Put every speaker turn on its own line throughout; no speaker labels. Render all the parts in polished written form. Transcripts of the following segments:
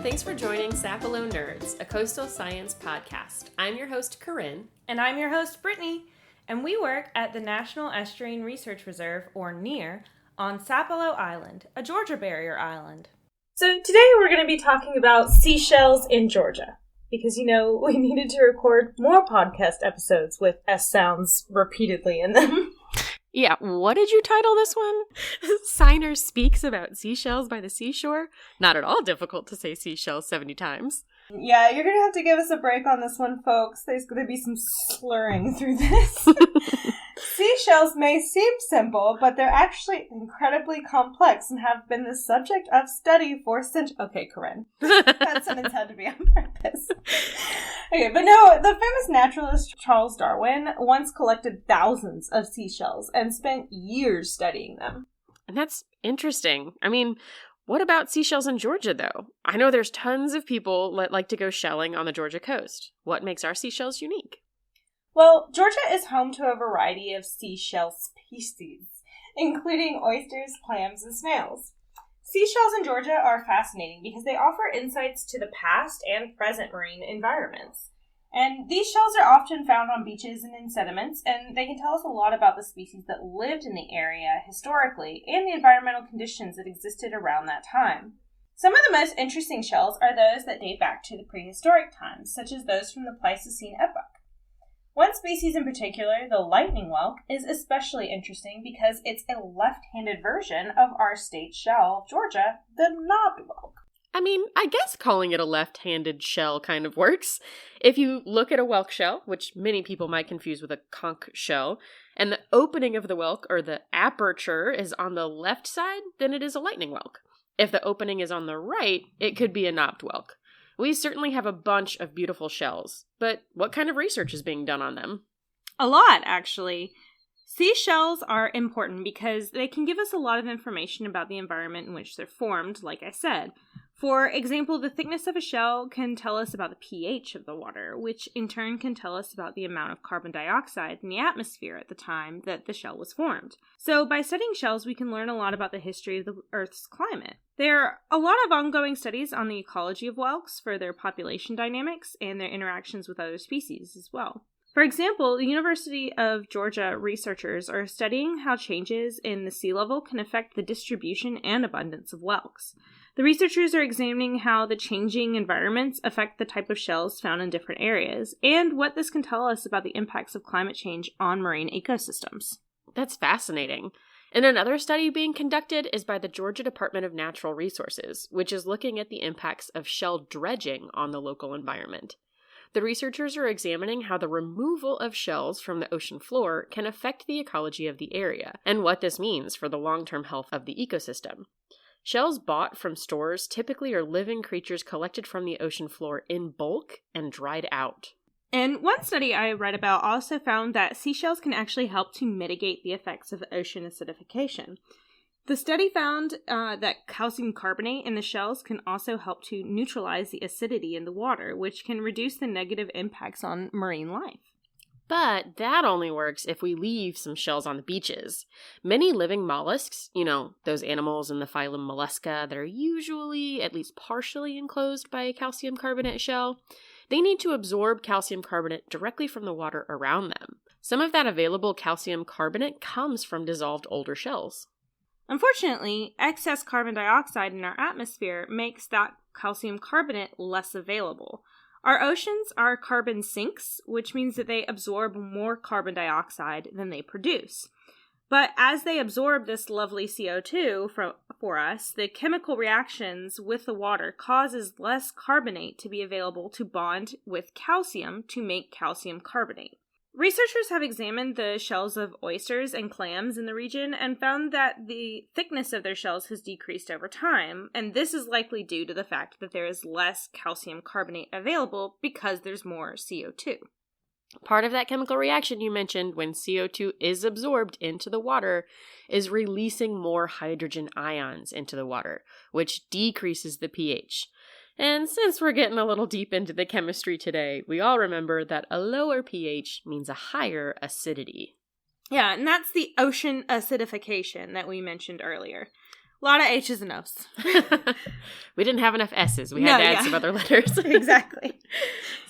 Thanks for joining Sapelo Nerds, a coastal science podcast. I'm your host, Corinne.
And I'm your host, Brittany. And we work at the National Estuarine Research Reserve, or NERR, on Sapelo Island, a Georgia barrier island. So today we're going to be talking about seashells in Georgia. Because, we needed to record more podcast episodes with S sounds repeatedly in them.
Yeah, what did you title this one? SINERR speaks about seashells by the seashore? Not at all difficult to say seashells 70 times.
Yeah, you're going to have to give us a break on this one, folks. There's going to be some slurring through this. Seashells may seem simple, but they're actually incredibly complex and have been the subject of study for centuries. Okay, Corinne. That sentence had to be on purpose. Okay, but no, the famous naturalist Charles Darwin once collected thousands of seashells and spent years studying them.
And that's interesting. I mean, what about seashells in Georgia, though? I know there's tons of people that like to go shelling on the Georgia coast. What makes our seashells unique?
Well, Georgia is home to a variety of seashell species, including oysters, clams, and snails. Seashells in Georgia are fascinating because they offer insights to the past and present marine environments. And these shells are often found on beaches and in sediments, and they can tell us a lot about the species that lived in the area historically and the environmental conditions that existed around that time. Some of the most interesting shells are those that date back to the prehistoric times, such as those from the Pleistocene epoch. One species in particular, the lightning whelk, is especially interesting because it's a left-handed version of our state shell of Georgia, the knobbed whelk.
I mean, I guess calling it a left-handed shell kind of works. If you look at a whelk shell, which many people might confuse with a conch shell, and the opening of the whelk, or the aperture, is on the left side, then it is a lightning whelk. If the opening is on the right, it could be a knobbed whelk. We certainly have a bunch of beautiful shells, but what kind of research is being done on them?
A lot, actually. Seashells are important because they can give us a lot of information about the environment in which they're formed, like I said. For example, the thickness of a shell can tell us about the pH of the water, which in turn can tell us about the amount of carbon dioxide in the atmosphere at the time that the shell was formed. So by studying shells, we can learn a lot about the history of the Earth's climate. There are a lot of ongoing studies on the ecology of whelks for their population dynamics and their interactions with other species as well. For example, the University of Georgia researchers are studying how changes in the sea level can affect the distribution and abundance of whelks. The researchers are examining how the changing environments affect the type of shells found in different areas, and what this can tell us about the impacts of climate change on marine ecosystems.
That's fascinating. And another study being conducted is by the Georgia Department of Natural Resources, which is looking at the impacts of shell dredging on the local environment. The researchers are examining how the removal of shells from the ocean floor can affect the ecology of the area, and what this means for the long-term health of the ecosystem. Shells bought from stores typically are living creatures collected from the ocean floor in bulk and dried out.
And one study I read about also found that seashells can actually help to mitigate the effects of ocean acidification. The study found that calcium carbonate in the shells can also help to neutralize the acidity in the water, which can reduce the negative impacts on marine life.
But that only works if we leave some shells on the beaches. Many living mollusks, those animals in the phylum Mollusca that are usually at least partially enclosed by a calcium carbonate shell, they need to absorb calcium carbonate directly from the water around them. Some of that available calcium carbonate comes from dissolved older shells.
Unfortunately, excess carbon dioxide in our atmosphere makes that calcium carbonate less available. Our oceans are carbon sinks, which means that they absorb more carbon dioxide than they produce. But as they absorb this lovely CO2 for us, the chemical reactions with the water causes less carbonate to be available to bond with calcium to make calcium carbonate. Researchers have examined the shells of oysters and clams in the region and found that the thickness of their shells has decreased over time, and this is likely due to the fact that there is less calcium carbonate available because there's more CO2.
Part of that chemical reaction you mentioned when CO2 is absorbed into the water is releasing more hydrogen ions into the water, which decreases the pH. And since we're getting a little deep into the chemistry today, we all remember that a lower pH means a higher acidity.
Yeah, and that's the ocean acidification that we mentioned earlier. A lot of H's and O's.
We didn't have enough S's. We had to add some other letters.
Exactly.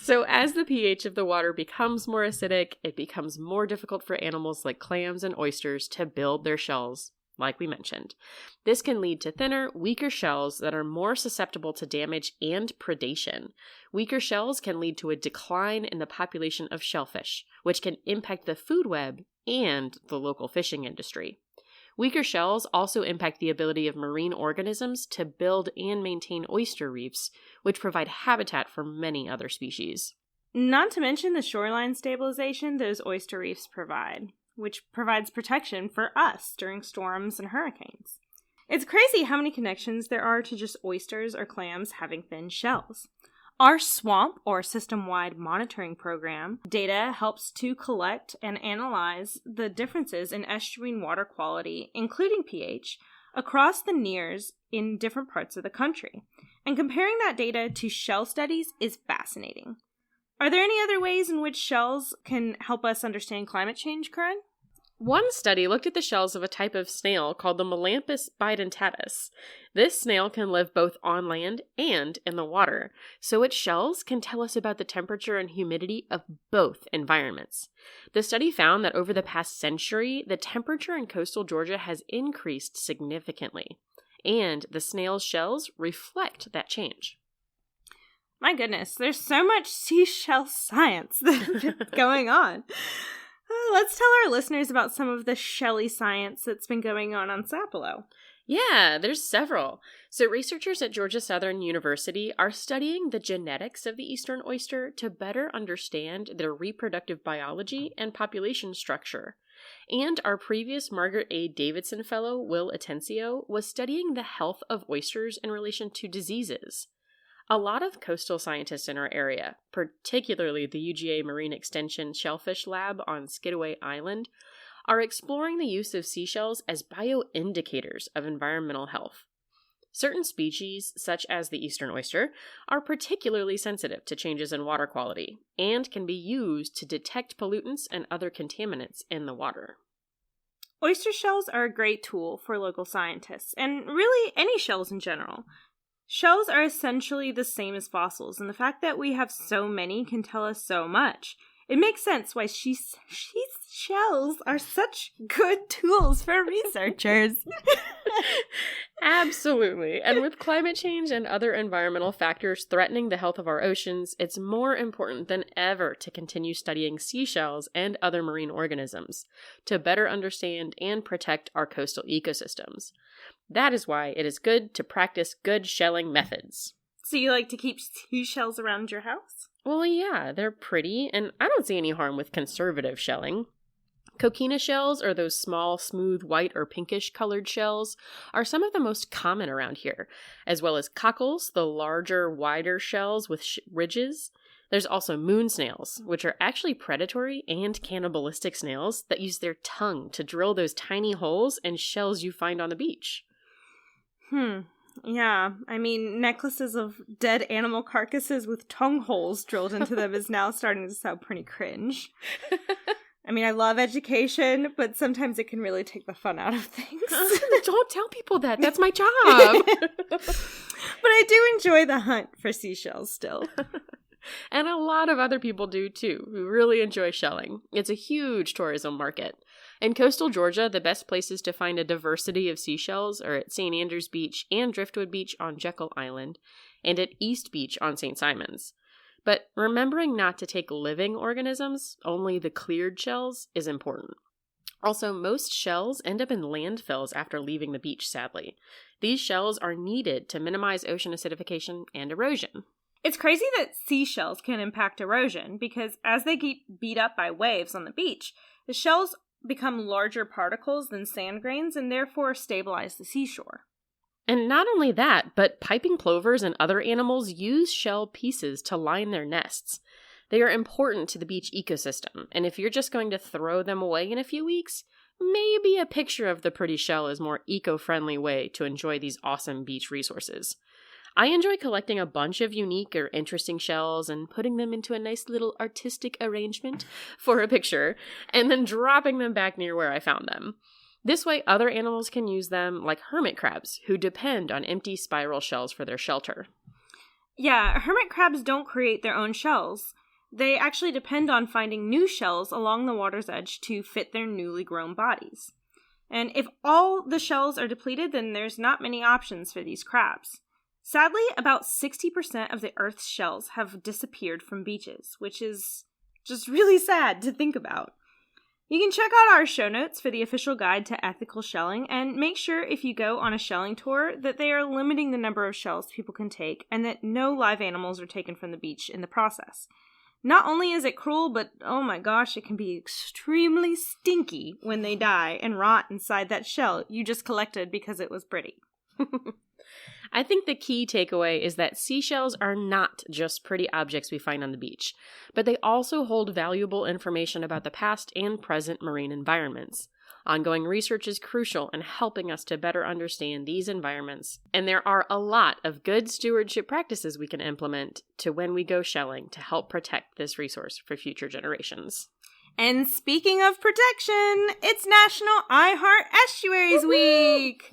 So as the pH of the water becomes more acidic, it becomes more difficult for animals like clams and oysters to build their shells, like we mentioned. This can lead to thinner, weaker shells that are more susceptible to damage and predation. Weaker shells can lead to a decline in the population of shellfish, which can impact the food web and the local fishing industry. Weaker shells also impact the ability of marine organisms to build and maintain oyster reefs, which provide habitat for many other species.
Not to mention the shoreline stabilization those oyster reefs provide, which provides protection for us during storms and hurricanes. It's crazy how many connections there are to just oysters or clams having thin shells. Our SWAMP, or System-Wide Monitoring Program, data helps to collect and analyze the differences in estuarine water quality, including pH, across the NERRs in different parts of the country. And comparing that data to shell studies is fascinating. Are there any other ways in which shells can help us understand climate change, Corinne?
One study looked at the shells of a type of snail called the Melampus bidentatus. This snail can live both on land and in the water, so its shells can tell us about the temperature and humidity of both environments. The study found that over the past century, the temperature in coastal Georgia has increased significantly, and the snail's shells reflect that change.
My goodness, there's so much seashell science that's going on. Let's tell our listeners about some of the shelly science that's been going on Sapelo.
Yeah, there's several. So researchers at Georgia Southern University are studying the genetics of the eastern oyster to better understand their reproductive biology and population structure. And our previous Margaret A. Davidson Fellow, Will Atencio, was studying the health of oysters in relation to diseases. A lot of coastal scientists in our area, particularly the UGA Marine Extension Shellfish Lab on Skidaway Island, are exploring the use of seashells as bioindicators of environmental health. Certain species, such as the eastern oyster, are particularly sensitive to changes in water quality and can be used to detect pollutants and other contaminants in the water.
Oyster shells are a great tool for local scientists, and really any shells in general. Shells are essentially the same as fossils, and the fact that we have so many can tell us so much. It makes sense why shells are such good tools for researchers.
Absolutely. And with climate change and other environmental factors threatening the health of our oceans, it's more important than ever to continue studying seashells and other marine organisms to better understand and protect our coastal ecosystems. That is why it is good to practice good shelling methods.
So you like to keep seashells around your house?
Well, yeah, they're pretty, and I don't see any harm with conservative shelling. Coquina shells, or those small, smooth, white or pinkish colored shells, are some of the most common around here, as well as cockles, the larger, wider shells with ridges. There's also moon snails, which are actually predatory and cannibalistic snails that use their tongue to drill those tiny holes in shells you find on the beach.
Yeah, I mean, necklaces of dead animal carcasses with tongue holes drilled into them is now starting to sound pretty cringe. I mean, I love education, but sometimes it can really take the fun out of things.
Don't tell people that. That's my job.
But I do enjoy the hunt for seashells still.
And a lot of other people do too, who really enjoy shelling. It's a huge tourism market. In coastal Georgia, the best places to find a diversity of seashells are at St. Andrews Beach and Driftwood Beach on Jekyll Island, and at East Beach on St. Simons. But remembering not to take living organisms, only the cleared shells, is important. Also, most shells end up in landfills after leaving the beach, sadly. These shells are needed to minimize ocean acidification and erosion.
It's crazy that seashells can impact erosion because as they get beat up by waves on the beach, the shells become larger particles than sand grains and therefore stabilize the seashore.
And not only that, but piping plovers and other animals use shell pieces to line their nests. They are important to the beach ecosystem, and if you're just going to throw them away in a few weeks, maybe a picture of the pretty shell is a more eco-friendly way to enjoy these awesome beach resources. I enjoy collecting a bunch of unique or interesting shells and putting them into a nice little artistic arrangement for a picture, and then dropping them back near where I found them. This way, other animals can use them, like hermit crabs, who depend on empty spiral shells for their shelter.
Yeah, hermit crabs don't create their own shells. They actually depend on finding new shells along the water's edge to fit their newly grown bodies. And if all the shells are depleted, then there's not many options for these crabs. Sadly, about 60% of the Earth's shells have disappeared from beaches, which is just really sad to think about. You can check out our show notes for the official guide to ethical shelling, and make sure if you go on a shelling tour that they are limiting the number of shells people can take and that no live animals are taken from the beach in the process. Not only is it cruel, but oh my gosh, it can be extremely stinky when they die and rot inside that shell you just collected because it was pretty.
I think the key takeaway is that seashells are not just pretty objects we find on the beach, but they also hold valuable information about the past and present marine environments. Ongoing research is crucial in helping us to better understand these environments, and there are a lot of good stewardship practices we can implement to when we go shelling to help protect this resource for future generations.
And speaking of protection, it's National I Heart Estuaries Week!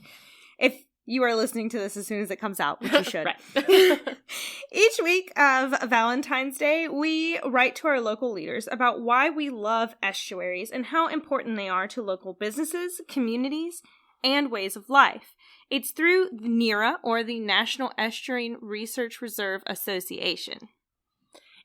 If you are listening to this as soon as it comes out, which you should. Each week of Valentine's Day, we write to our local leaders about why we love estuaries and how important they are to local businesses, communities, and ways of life. It's through the NERA, or the National Estuarine Research Reserve Association.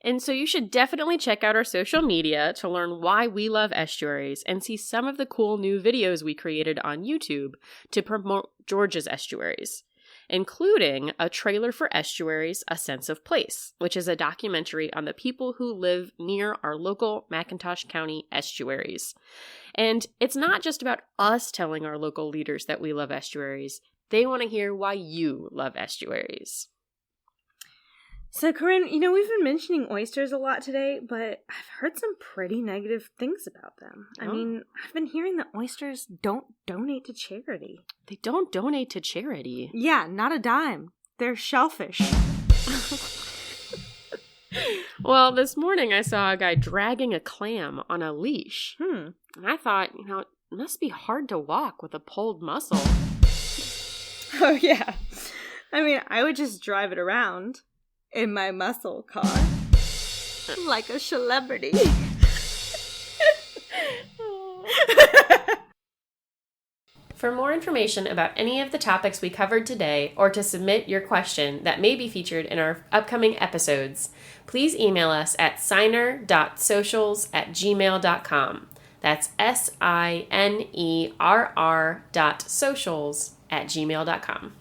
And so you should definitely check out our social media to learn why we love estuaries and see some of the cool new videos we created on YouTube to promote Georgia's estuaries, including a trailer for Estuaries, A Sense of Place, which is a documentary on the people who live near our local McIntosh County estuaries. And it's not just about us telling our local leaders that we love estuaries. They want to hear why you love estuaries.
So, Corinne, we've been mentioning oysters a lot today, but I've heard some pretty negative things about them.
Oh.
I mean, I've been hearing that oysters don't donate to charity.
They don't donate to charity?
Yeah, not a dime. They're shellfish.
Well, this morning I saw a guy dragging a clam on a leash. And I thought, it must be hard to walk with a pulled muscle.
Oh, yeah. I mean, I would just drive it around in my muscle car like a celebrity.
For more information about any of the topics we covered today, or to submit your question that may be featured in our upcoming episodes, please email us at sinerr.socials@gmail.com. That's SINERR.socials@gmail.com.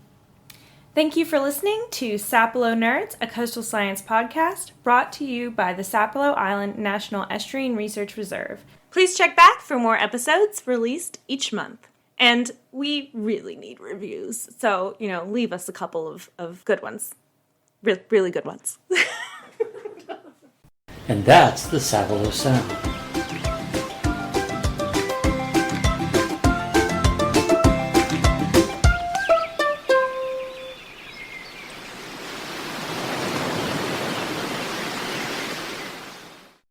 Thank you for listening to Sapelo Nerds, a coastal science podcast brought to you by the Sapelo Island National Estuarine Research Reserve. Please check back for more episodes released each month. And we really need reviews, so, leave us a couple of good ones. Really good ones.
And that's the Sapelo Sound.